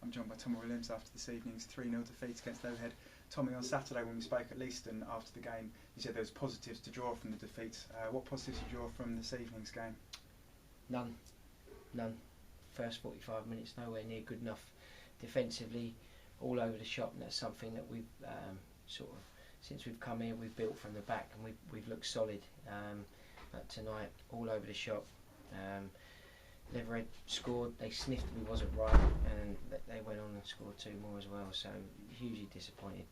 I'm joined by Tommy Williams after this evening's 3-0 defeat against Leatherhead. Tommy, on Saturday when we spoke at Leaston after the game, you said there was positives to draw from the defeat. What positives did you draw from this evening's game? None. First 45 minutes nowhere near good enough defensively, all over the shop, and that's something that we've sort of, since we've come here, we've built from the back, and we've looked solid. But tonight, all over the shop. Leatherhead scored, they sniffed we wasn't right, and they went on and scored 2 more as well, so hugely disappointed.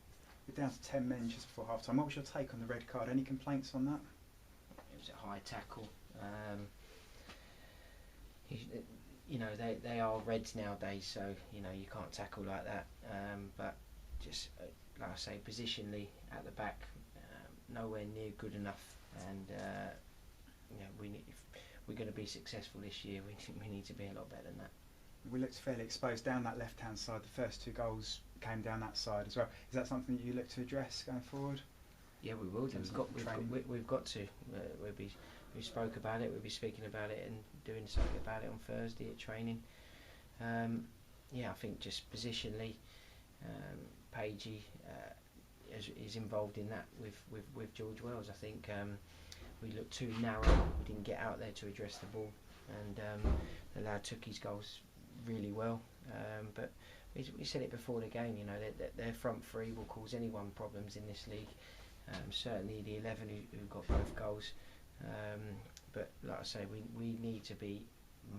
You're down to 10 men just before half time. What was your take on the red card? Any complaints on that? It was a high tackle. You know, they are Reds nowadays, so you know you can't tackle like that. But just like I say, positionally at the back, nowhere near good enough, and you know, if we're going to be successful this year, we need to be a lot better than that. We looked fairly exposed down that left-hand side. The first 2 goals came down that side as well. Is that something that you look to address going forward? Yeah, we will do. We've got to. We spoke about it. We'll be speaking about it and doing something about it on Thursday at training. Yeah, I think just positionally, Pagey is involved in that with George Wells. I think we looked too narrow. We didn't get out there to address the ball, and the lad took his goals really well. But we said it before the game. You know, their front 3 will cause anyone problems in this league. Certainly the 11 who got both goals. But like I say, we need to be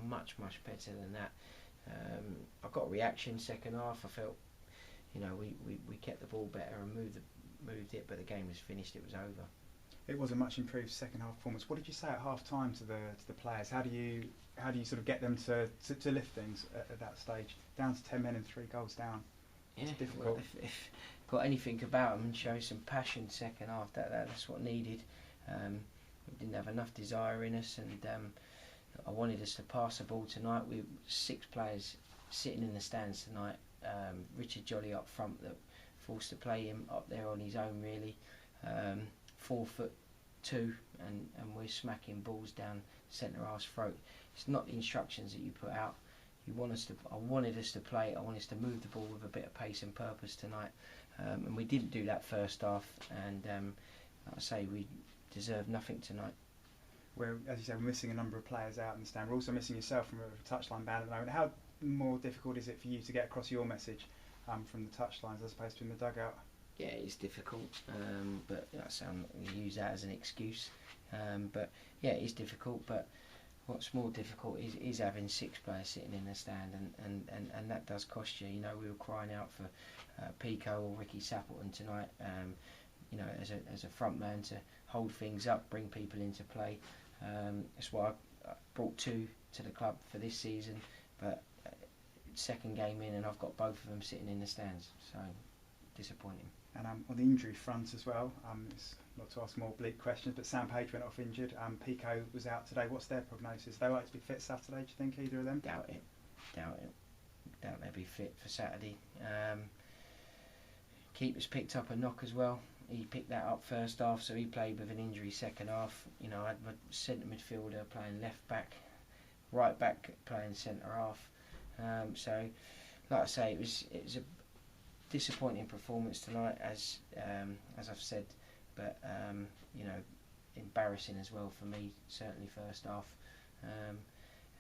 much better than that. I got a reaction second half. I felt, you know, we kept the ball better and moved it, but the game was finished. It was over. It was a much improved second half performance. What did you say at half time to the players? How do you sort of get them to lift things at that stage? Down to 10 men and 3 goals down. Yeah, it's difficult. Well, if got anything about them and show some passion second half, that's what needed. We didn't have enough desire in us, and I wanted us to pass the ball tonight. We 6 players sitting in the stands tonight. Richard Jolly up front, that forced to play him up there on his own really. 4'2", and we're smacking balls down centre half's throat. It's not the instructions that you put out. I wanted us to play. I wanted us to move the ball with a bit of pace and purpose tonight, and we didn't do that first half. And like I say, we deserved nothing tonight. As you say, we're missing a number of players out in the stand. We're also missing yourself from a touchline ban at the moment. How more difficult is it for you to get across your message from the touchlines as opposed to in the dugout? Yeah, it's difficult, but like I say, I'm not going to use that as an excuse. But yeah, it is difficult. But what's more difficult is having 6 players sitting in the stand, and that does cost you. You know, we were crying out for Pico or Ricky Sappleton tonight. You know, as a front man to hold things up, bring people into play. That's why I brought 2 to the club for this season. But second game in, and I've got both of them sitting in the stands. So disappointing. And on the injury front as well, it's not to ask more bleak questions, but Sam Page went off injured. Pico was out today. What's their prognosis? They like to be fit Saturday, do you think, either of them? Doubt it. Doubt they'll be fit for Saturday. Keeper's picked up a knock as well. He picked that up first half, so he played with an injury second half. You know, I had my centre midfielder playing left back, right back playing centre half. So, like I say, it was a disappointing performance tonight, as I've said, but you know, embarrassing as well for me, certainly first half.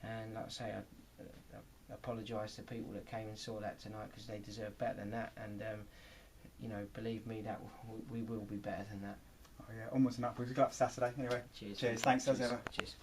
And like I say, I apologise to people that came and saw that tonight, because they deserve better than that. And you know, believe me, that we will be better than that. Oh yeah, onwards and upwards. Good luck for Saturday. Anyway, cheers. Thanks as ever. Cheers.